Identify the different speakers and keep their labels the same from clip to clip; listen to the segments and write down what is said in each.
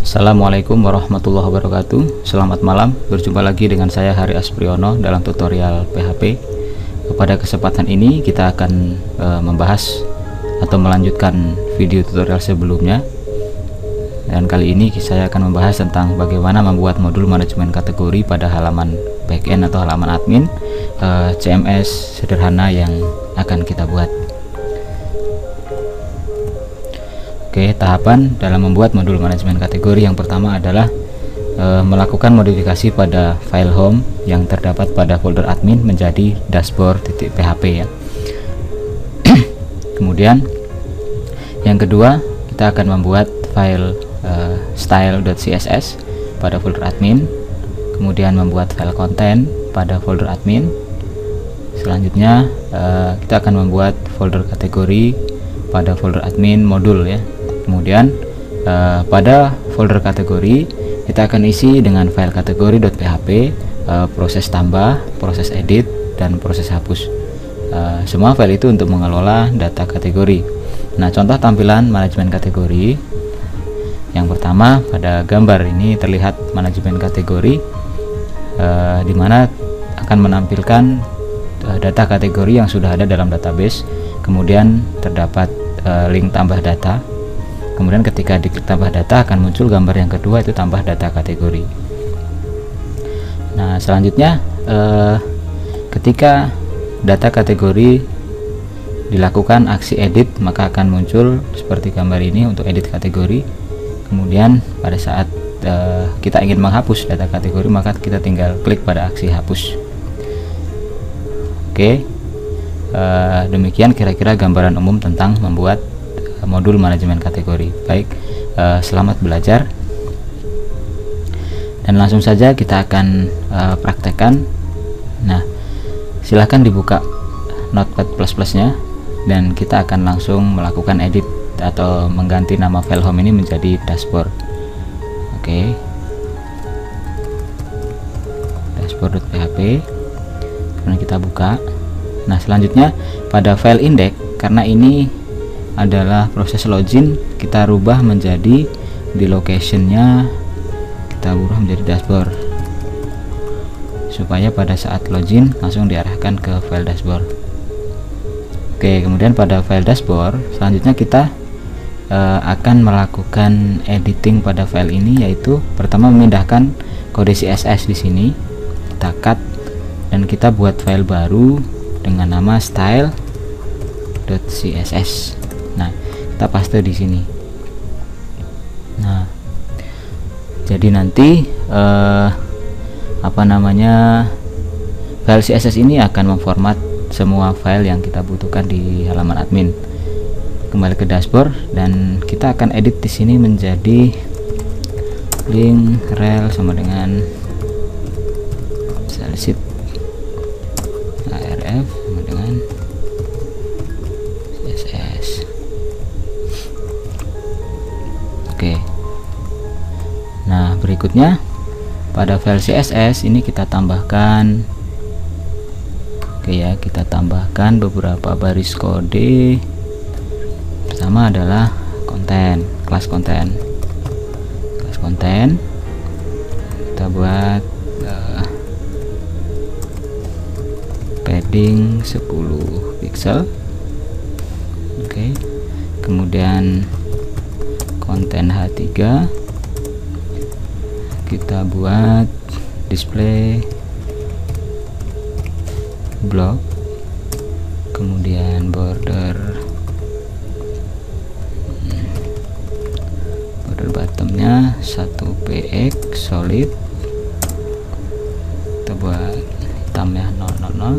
Speaker 1: Assalamualaikum warahmatullahi wabarakatuh. Selamat malam, berjumpa lagi dengan saya Hari Aspriono dalam tutorial PHP. Pada kesempatan ini kita akan membahas atau melanjutkan video tutorial sebelumnya. Dan kali ini saya akan membahas tentang bagaimana membuat modul manajemen kategori pada halaman backend atau halaman admin CMS sederhana yang akan kita buat. Oke, tahapan dalam membuat modul manajemen kategori yang pertama adalah melakukan modifikasi pada file home yang terdapat pada folder admin menjadi dashboard.php ya. Kemudian yang kedua, kita akan membuat file style.css pada folder admin, kemudian membuat file konten pada folder admin. Selanjutnya kita akan membuat folder kategori pada folder admin modul ya. Kemudian pada folder kategori kita akan isi dengan file kategori.php, proses tambah, proses edit, dan proses hapus. Semua file itu untuk mengelola data kategori. Nah, contoh tampilan manajemen kategori. Yang pertama, pada gambar ini terlihat manajemen kategori di mana akan menampilkan data kategori yang sudah ada dalam database. Kemudian terdapat link tambah data. Kemudian ketika diklik tambah data akan muncul gambar yang kedua, itu tambah data kategori. Nah, selanjutnya ketika data kategori dilakukan aksi edit, maka akan muncul seperti gambar ini untuk edit kategori. Kemudian pada saat kita ingin menghapus data kategori, maka kita tinggal klik pada aksi hapus. Oke, demikian kira-kira gambaran umum tentang membuat modul manajemen kategori. Baik, selamat belajar, dan langsung saja kita akan praktekkan. Nah, silahkan dibuka Notepad++ nya, dan kita akan langsung melakukan edit atau mengganti nama file home ini menjadi dashboard. Oke, dashboard.php, kemudian kita buka. Nah, selanjutnya pada file index, karena ini adalah proses login, kita rubah menjadi di locationnya, kita ubah menjadi dashboard supaya pada saat login langsung diarahkan ke file dashboard. Oke, kemudian pada file dashboard selanjutnya kita akan melakukan editing pada file ini, yaitu pertama memindahkan kode CSS di sini, kita cut dan kita buat file baru dengan nama style.css. Nah, kita paste di sini. Nah, jadi nanti file CSS ini akan memformat semua file yang kita butuhkan di halaman admin. Kembali ke dashboard dan kita akan edit di sini menjadi link rel sama dengan sheet arf sama dengan CSS. Oke. Nah, berikutnya pada file CSS ini kita tambahkan, kita tambahkan beberapa baris kode. Pertama adalah konten, kelas konten. Kita buat padding 10 pixel. Oke. Kemudian konten H3 kita buat display block, kemudian border bottomnya 1 px solid, kita buat hitamnya 000,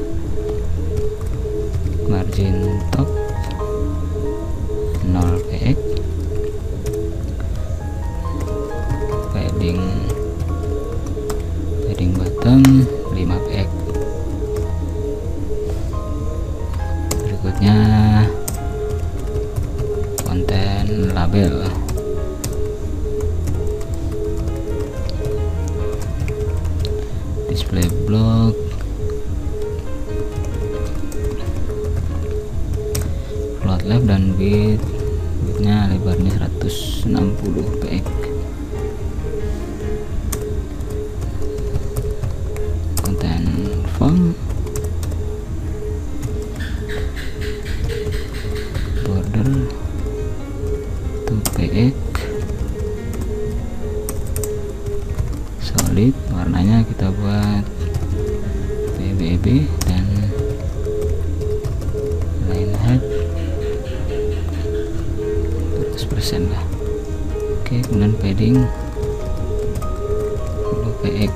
Speaker 1: margin top 0 px, padding bottom 5 px. Berikutnya konten label, display block float left dan widthnya lebarnya 160 px. solid, warnanya kita buat BBB dan line height 100% lah. Oke, kemudian padding 10 px.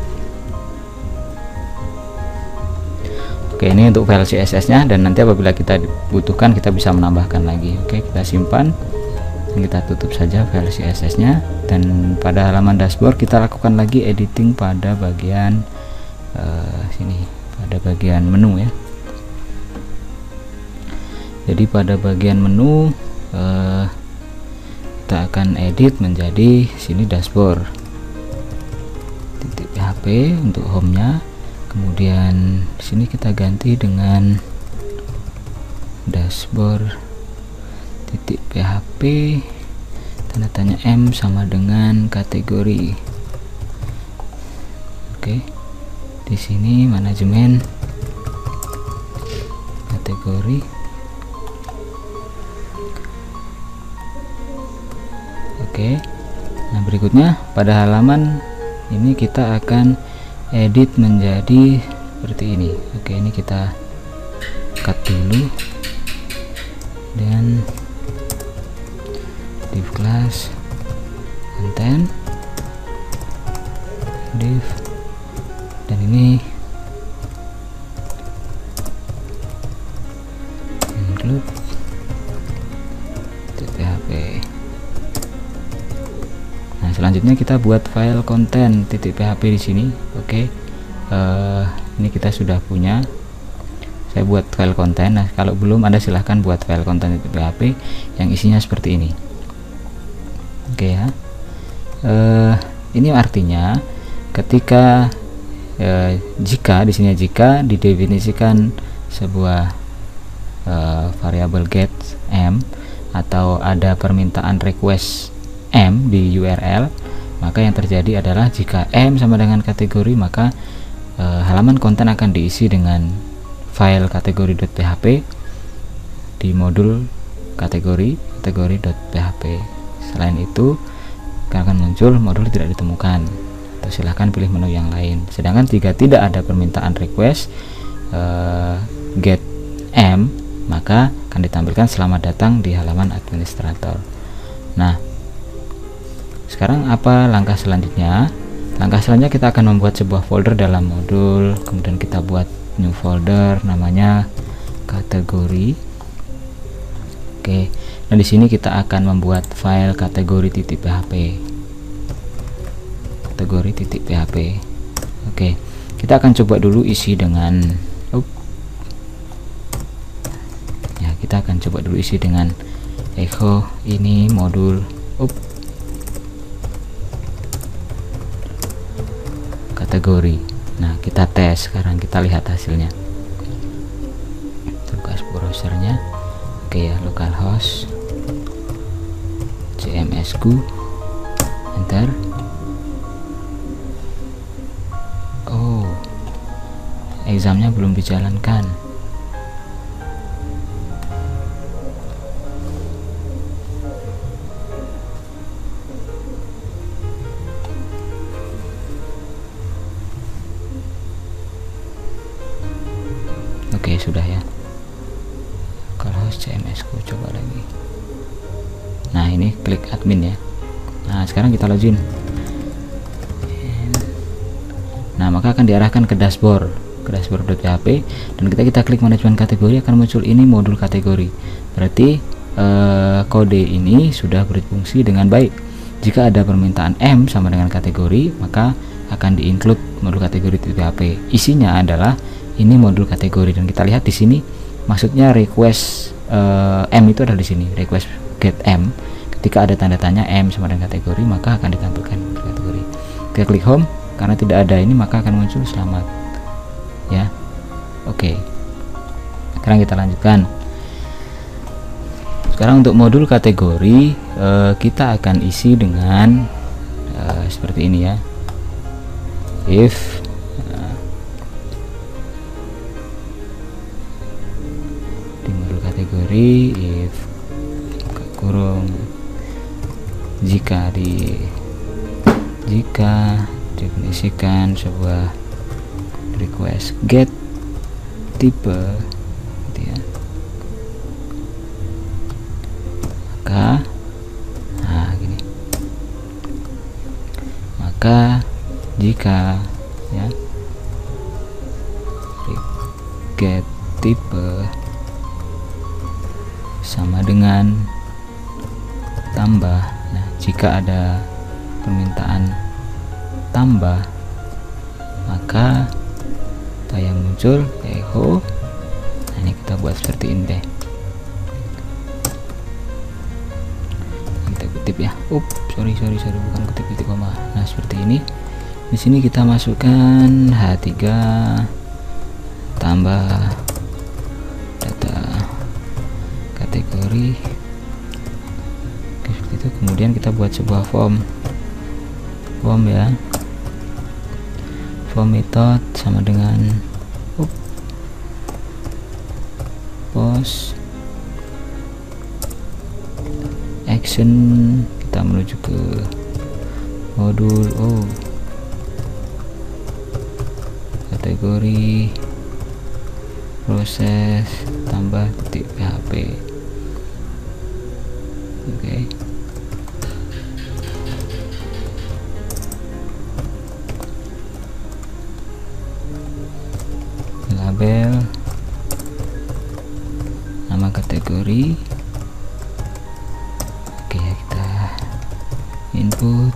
Speaker 1: Oke, ini untuk file CSS nya, dan nanti apabila kita butuhkan kita bisa menambahkan lagi. Oke, kita simpan dan kita tutup saja file CSS nya, dan pada halaman dashboard kita lakukan lagi editing pada bagian sini, pada bagian menu ya. Jadi pada bagian menu kita akan edit menjadi sini dashboard .php untuk home nya. Kemudian di sini kita ganti dengan dashboard .php tanda tanya M sama dengan kategori. Oke, di sini manajemen kategori. Oke, nah berikutnya pada halaman ini kita akan edit menjadi seperti ini. Oke, ini kita cut dulu dan div class content div, dan ini include .php. Nah, selanjutnya kita buat file konten .php di sini. Oke, ini kita sudah punya. Saya buat file konten. Nah, kalau belum, Anda silahkan buat file konten .php yang isinya seperti ini. Oke ya. Ini artinya ketika jika di sini didefinisikan sebuah variabel get m atau ada permintaan request M di URL, maka yang terjadi adalah jika M sama dengan kategori, maka halaman konten akan diisi dengan file kategori.php di modul kategori.php. Selain itu akan muncul modul tidak ditemukan, atau silahkan pilih menu yang lain. Sedangkan jika tidak ada permintaan request get M, maka akan ditampilkan selamat datang di halaman administrator. Nah, sekarang apa langkah selanjutnya? Langkah selanjutnya kita akan membuat sebuah folder dalam modul, kemudian kita buat new folder namanya kategori. Oke, dan di sini kita akan membuat file kategori.php. Kategori.php. Oke, kita akan coba dulu isi dengan ya, kita akan coba dulu isi dengan echo ini modul kategori. Nah, kita tes sekarang, kita lihat hasilnya. Tugas browsernya. Oke ya, localhost cmsku, enter. Oh, examnya belum dijalankan. Oke, sudah ya. Kalau CMS ku coba lagi. Nah, ini klik admin ya. Nah, sekarang kita login. Nah, maka akan diarahkan ke dashboard, dashboard.php, dan kita klik manajemen kategori, akan muncul ini modul kategori. Berarti kode ini sudah berfungsi dengan baik. Jika ada permintaan M sama dengan kategori, maka akan di-include modul kategori.php. Isinya adalah ini modul kategori, dan kita lihat di sini maksudnya request M itu adalah di sini request get M. Ketika ada tanda tanya M sama dengan kategori, maka akan ditampilkan kategori. Kita klik home, karena tidak ada ini maka akan muncul selamat ya. Oke, sekarang kita lanjutkan. Sekarang untuk modul kategori kita akan isi dengan seperti ini ya. If di modul kategori if kurung jika definisikan sebuah request get tipe gitu ya. Maka gini, maka jika ya get tipe sama dengan tambah, nah jika ada permintaan tambah, maka apa yang muncul echo. Nah, ini kita buat seperti ini deh, kita kutip ya. Sorry bukan kutip titik koma. Nah seperti ini. Di sini kita masukkan H3 tambah data kategori. Oke, seperti itu. Kemudian kita buat sebuah form ya. Form method sama dengan post action, kita menuju ke modul kategori proses tambah titik PHP. Oke. Label nama kategori. Oke ya, kita input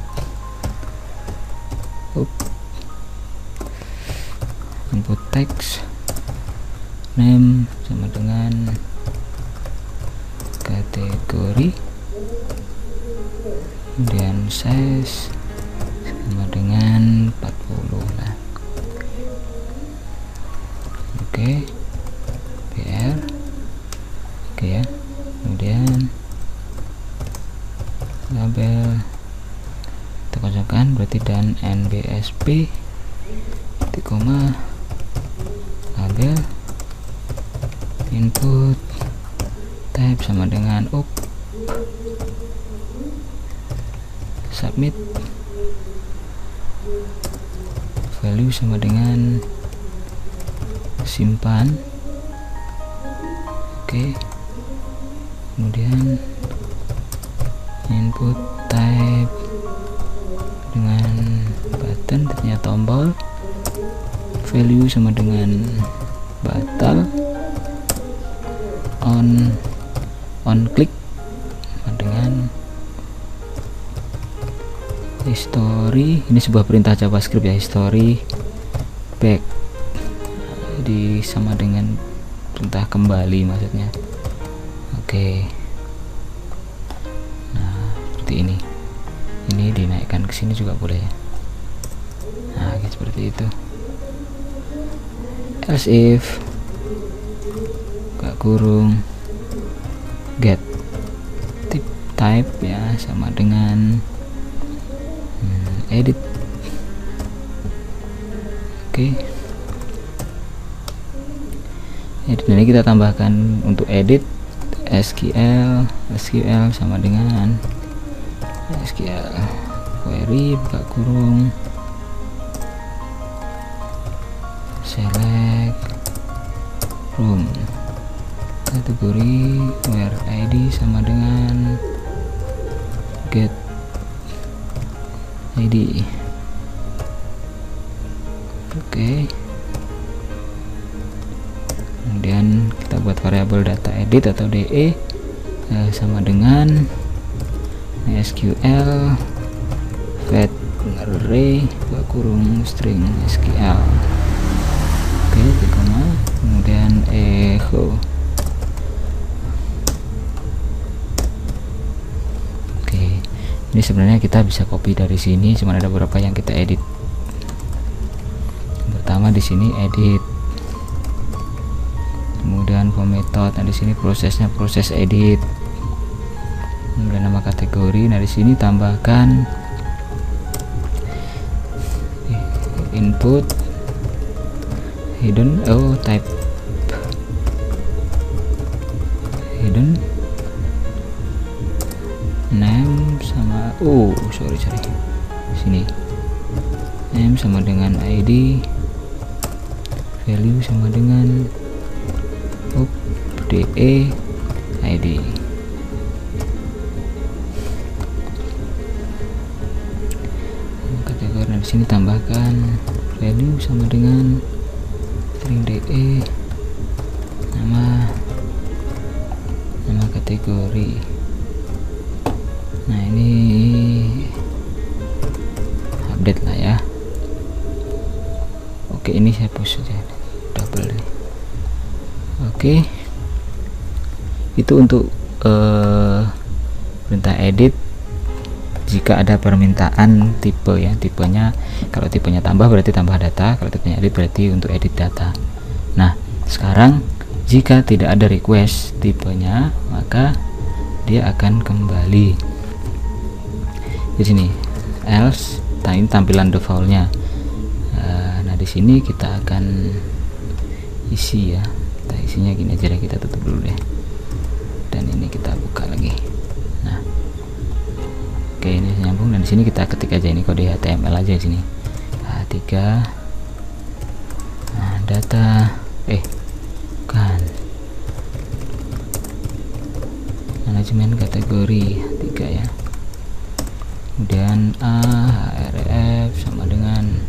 Speaker 1: input teks name sama dengan kategori, kemudian size sama dengan 40 lah. Oke, BR. Oke ya, kemudian label kita kosongkan berarti, dan NBSP titik koma label input type sama dengan submit value sama dengan simpan. Oke, kemudian input type dengan button, artinya tombol, value sama dengan batal, on click sama dengan history. Ini sebuah perintah JavaScript ya, history back, jadi sama dengan perintah kembali maksudnya. Oke, nah seperti ini dinaikkan ke sini juga boleh ya. Nah seperti itu. Else if kurung get type ya sama dengan edit. Oke, edit ini kita tambahkan untuk edit SQL sama dengan SQL query buka kurung select from kategori where ID sama dengan get ID. Oke, kemudian kita buat variabel data edit atau DE sama dengan SQL fetch array buka kurung string SQL. Oke, kemudian echo. Ini sebenarnya kita bisa copy dari sini, cuma ada beberapa yang kita edit. Yang pertama di sini edit, kemudian form method. Nah di sini prosesnya proses edit, kemudian nama kategori. Nah di sini tambahkan input hidden type hidden name sama sorry sini M sama dengan ID, value sama dengan DE ID. Kategori di sini tambahkan value sama dengan string DE, nama kategori. Nah, ini update lah ya. Oke, ini saya push saja, double. Oke, itu untuk perintah edit jika ada permintaan tipe ya. Tipenya, kalau tipenya tambah berarti tambah data, kalau tipenya edit berarti untuk edit data. Nah, sekarang jika tidak ada request tipenya, maka dia akan kembali di sini else. Ini tampilan defaultnya. Nah, di sini kita akan isi ya. Kita isinya gini aja deh, kita tutup dulu deh. Dan ini kita buka lagi. Nah, oke, ini nyambung. Dan di sini kita ketik aja ini kode HTML aja di sini. H3 data kan manajemen kategori 3 ya. Kemudian href sama dengan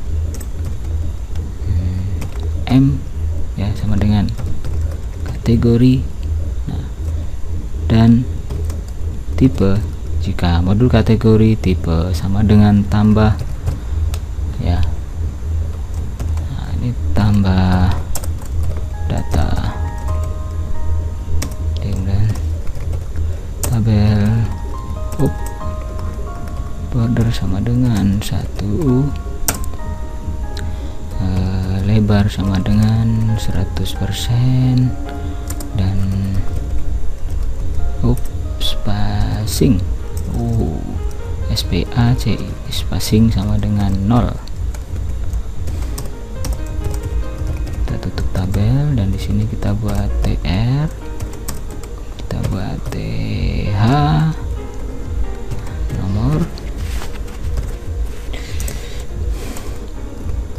Speaker 1: M ya, sama dengan kategori. Nah, dan tipe, jika modul kategori tipe sama dengan tambah ya. Nah, ini tambah data, kemudian tabel border sama dengan 1, lebar sama dengan 100%, dan spacing SPAC, spacing sama dengan 0. Kita tutup tabel dan di sini kita buat TR, kita buat TH, nomor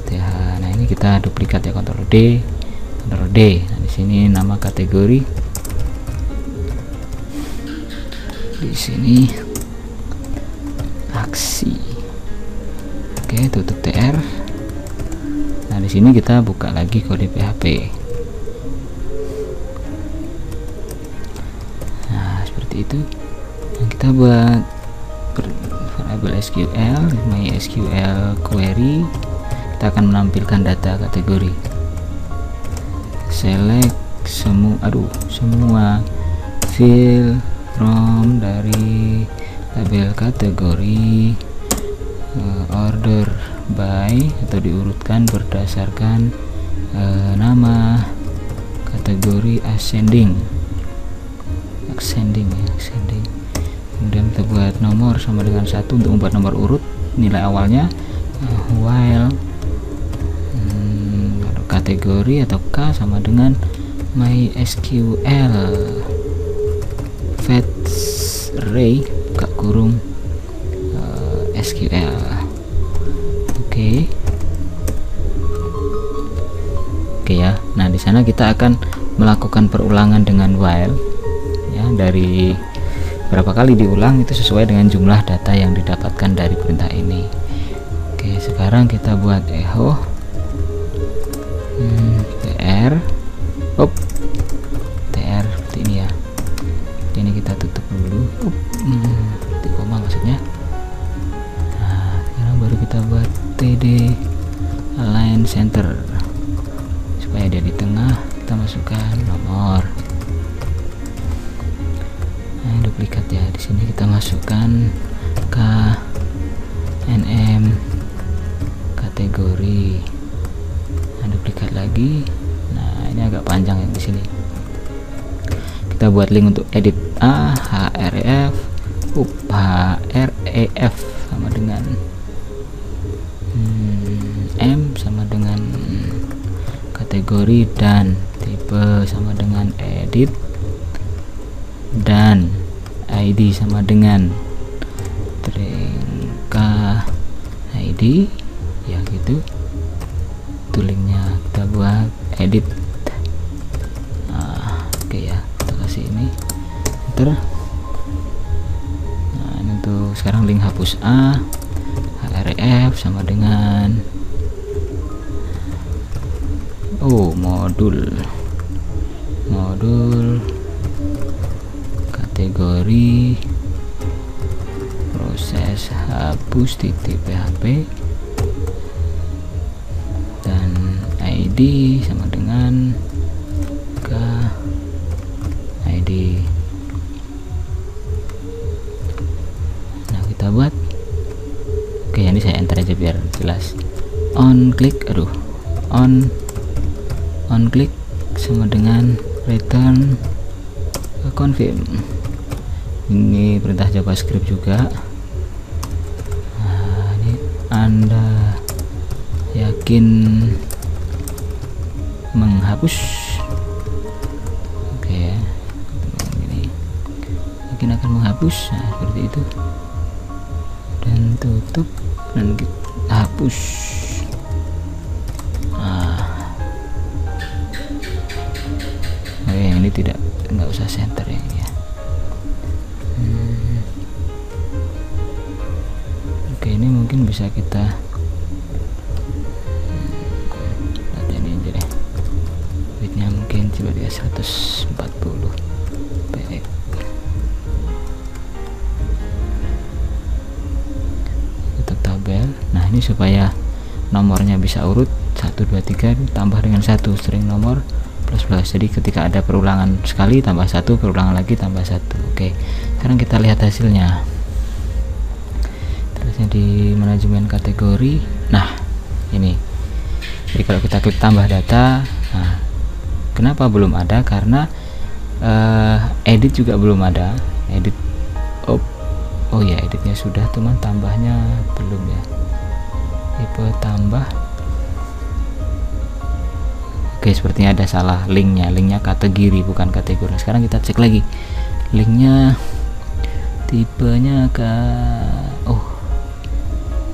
Speaker 1: TH. Nah, ini kita duplikat ya, Ctrl D, Ctrl D. Nah, di sini nama kategori, di sini aksi. Oke, tutup TR. Nah, di sini kita buka lagi kode PHP. Nah, seperti itu. Nah, kita buat variabel SQL, MySQL query. Kita akan menampilkan data kategori. Select semua field from dari label kategori, order by atau diurutkan berdasarkan nama kategori ascending ya, ascending. Kemudian kita buat nomor sama dengan 1 untuk membuat nomor urut nilai awalnya, while kategori atau K sama dengan MySQL fetch array buka kurung SQL. Oke ya. Nah, di sana kita akan melakukan perulangan dengan while ya, dari berapa kali diulang itu sesuai dengan jumlah data yang didapatkan dari perintah ini. Oke, sekarang kita buat echo TR TR seperti ini ya. Ini kita tutup dulu, di koma maksudnya. Nah, sekarang baru kita buat TD align center supaya dia di tengah. Kita masukkan nomor. Nah, duplikat ya. Di sini kita masukkan K NM kategori. Nah, duplikat lagi. Nah, ini agak panjang yang di sini. Kita buat link untuk edit href href sama dengan M sama dengan kategori, dan tipe sama dengan edit, dan ID sama dengan string k ID itu linknya, kita buat edit. Oke ya, kita kasih ini enter. Nah ini untuk sekarang link hapus A, href sama dengan modul kategori proses hapus .php dan ID sama dengan ID. Nah kita buat. Oke, ini saya enter aja biar jelas. On klik sama dengan return confirm. Ini perintah JavaScript juga. Nah, ini Anda yakin menghapus? Oke ya, ini yakin akan menghapus. Nah seperti itu, dan tutup dan kita hapus. Yang ini nggak usah center yang ini ya. Oke, ini mungkin bisa kita ini aja deh, widthnya mungkin coba dia 140 px. Tutup tabel. Nah ini supaya nomornya bisa urut 1 2 3 tambah dengan 1, string nomor plus. Jadi ketika ada perulangan sekali tambah 1, perulangan lagi tambah 1. Oke, sekarang kita lihat hasilnya. Terusnya di manajemen kategori. Nah ini, jadi kalau kita klik tambah data, nah kenapa belum ada? Karena edit juga belum ada. Edit oh ya, editnya sudah, teman, tambahnya belum ya. Tipe tambah. Oke, sepertinya ada salah linknya kategori bukan kategori. Sekarang kita cek lagi linknya, tipenya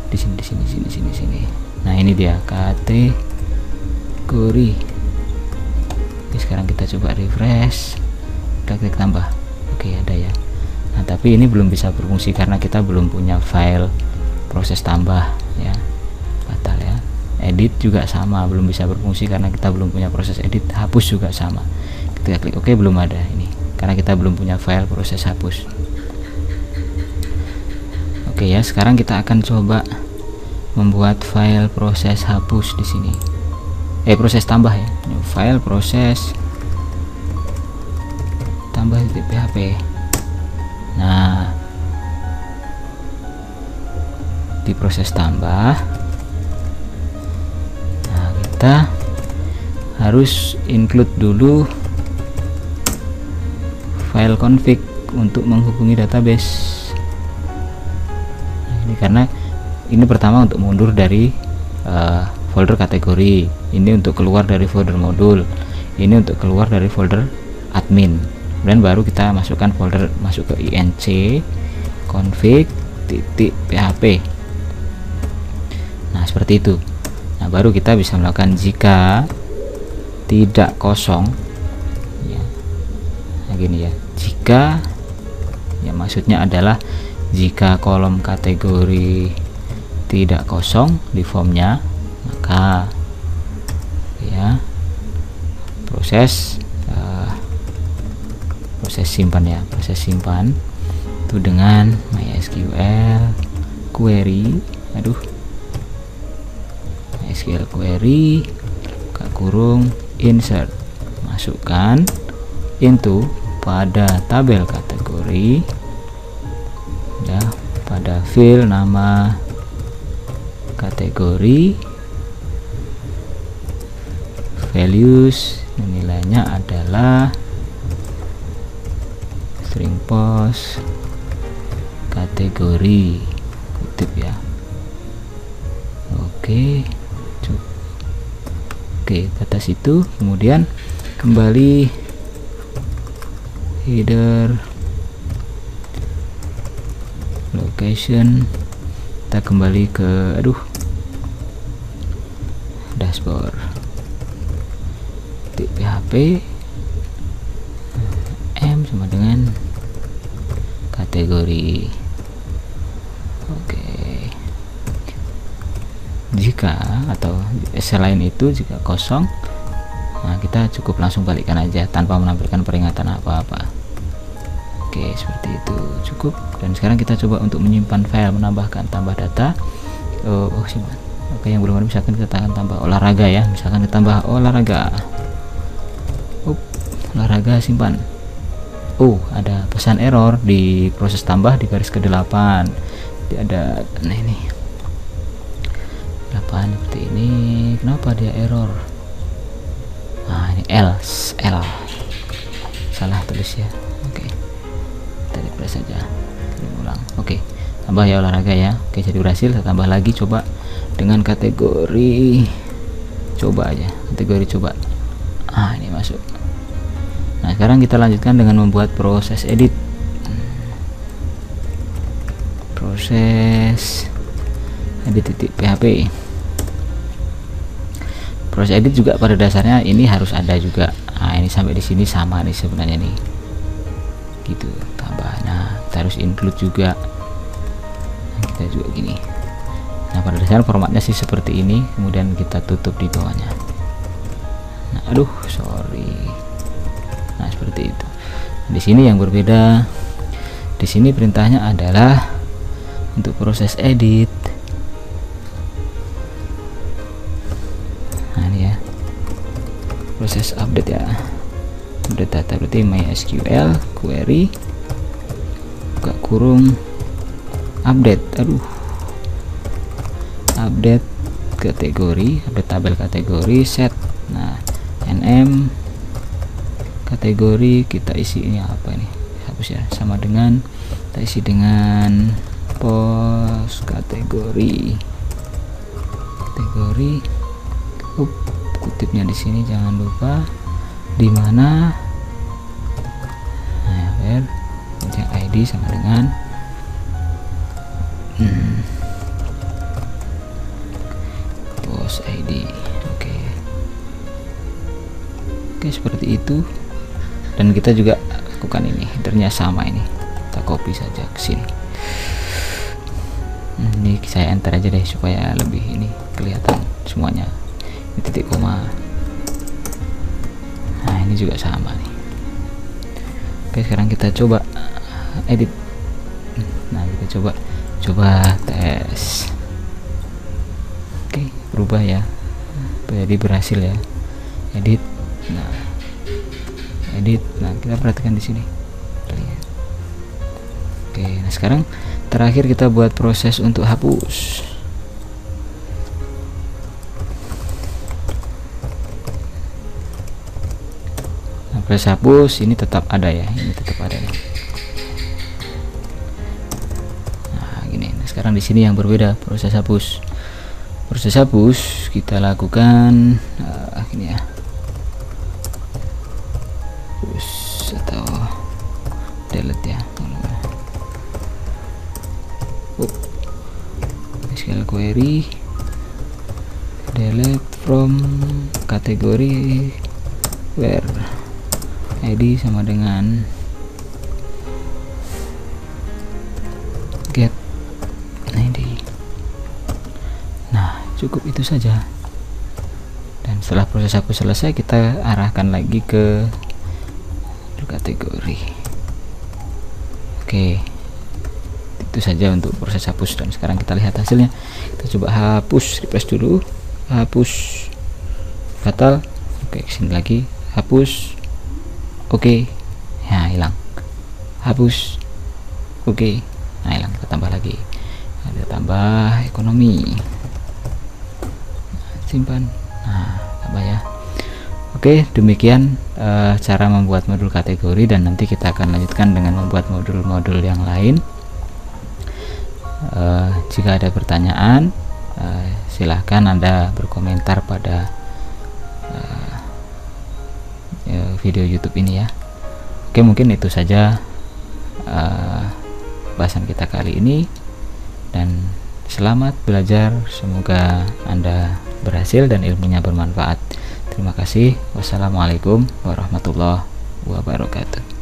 Speaker 1: di sini. Nah ini dia kategori. Oke, sekarang kita coba refresh, kita klik tambah. Oke, ada ya. Nah tapi ini belum bisa berfungsi karena kita belum punya file proses tambah ya, fatal ya. Edit juga sama, belum bisa berfungsi karena kita belum punya proses edit. Hapus juga sama, kita klik OK, belum ada ini karena kita belum punya file proses hapus. Oke ya, sekarang kita akan coba membuat file proses hapus di sini. Proses tambah ya, file proses tambah .php. Nah di proses tambah, kita harus include dulu file config untuk menghubungi database. Nah, ini karena ini pertama untuk mundur dari folder kategori, ini untuk keluar dari folder modul, ini untuk keluar dari folder admin, kemudian baru kita masuk ke inc config.php. Nah seperti itu. Nah baru kita bisa melakukan jika tidak kosong ya. Nah gini ya, jika ya maksudnya adalah jika kolom kategori tidak kosong di formnya, maka ya proses simpan ya, proses simpan itu dengan MySQL query, SQL query insert, masukkan into pada tabel kategori ya, pada field nama kategori, values nilainya adalah string post kategori kutip ya. Oke, batas itu, kemudian kembali header location, kita kembali ke dashboard .php m sama dengan kategori. Oke, jika atau selain itu jika kosong, nah kita cukup langsung balikkan aja tanpa menampilkan peringatan apa-apa. Oke, seperti itu cukup. Dan sekarang kita coba untuk menyimpan file, menambahkan, tambah data. Simpan. Oke, yang belum ada misalkan kita tekan tambah olahraga ya, misalkan kita tambah olahraga. Olahraga, simpan. Ada pesan error di proses tambah di baris ke-8. Ada, nah ini 8 seperti ini. Kenapa dia error? Nah, ini L salah tulis ya. Oke, kita refresh saja, ulang. Oke, tambah ya olahraga ya. Oke, jadi berhasil. Kita tambah lagi, coba dengan kategori coba aja, kategori coba. Ini masuk. Nah, sekarang kita lanjutkan dengan membuat proses edit. Proses edit.php. Proses edit juga pada dasarnya ini harus ada juga. Nah, ini sampai di sini sama nih sebenarnya nih. Gitu, tambah. Nah, kita harus include juga. Nah, kita juga gini. Nah, pada dasarnya formatnya sih seperti ini, kemudian kita tutup di bawahnya. Nah, sorry. Nah, seperti itu. Di sini yang berbeda. Di sini perintahnya adalah untuk proses edit. Nah, ini ya. Proses update ya. Update data berarti MySQL query buka kurung update. Update kategori, update tabel kategori, set. Nah, nm kategori kita isi ini apa ini, hapus ya, sama dengan kita isi dengan post kategori. Kutipnya di sini jangan lupa di mana. Nah, where ID sama dengan post ID. Oke, seperti itu. Dan kita juga lakukan ini, headernya sama ini, kita copy saja ke sini. Ini saya enter aja deh supaya lebih ini kelihatan semuanya. Ini titik koma. Nah, ini juga sama nih. Oke, sekarang kita coba edit. Nah, kita coba tes. Oke, berubah ya, jadi berhasil ya. Edit. Nah, kita perhatikan di sini. Oke, nah sekarang terakhir kita buat proses untuk hapus. Nah, proses hapus ini tetap ada ya, ini tetap ada nih. Nah, gini. Nah, sekarang di sini yang berbeda proses hapus. Proses hapus kita lakukan gini ya. Atau delete ya. SQL query delete from kategori where ID sama dengan get ID. Nah, cukup itu saja. Dan setelah proses hapus selesai, kita arahkan lagi ke kategori. Oke, itu saja untuk proses hapus. Dan sekarang kita lihat hasilnya. Kita coba hapus, refresh dulu. Hapus, fatal. Oke, kesini lagi, hapus. Oke, ya hilang. Hapus. Oke, nah hilang. Kita tambah lagi. Ada tambah ekonomi. Simpan. Nah, tambah ya. Oke, demikian cara membuat modul kategori, dan nanti kita akan lanjutkan dengan membuat modul-modul yang lain. Jika ada pertanyaan, silahkan Anda berkomentar pada video YouTube ini ya. Oke, mungkin itu saja bahasan kita kali ini, dan selamat belajar. Semoga Anda berhasil dan ilmunya bermanfaat. Terima kasih. Wassalamualaikum warahmatullahi wabarakatuh.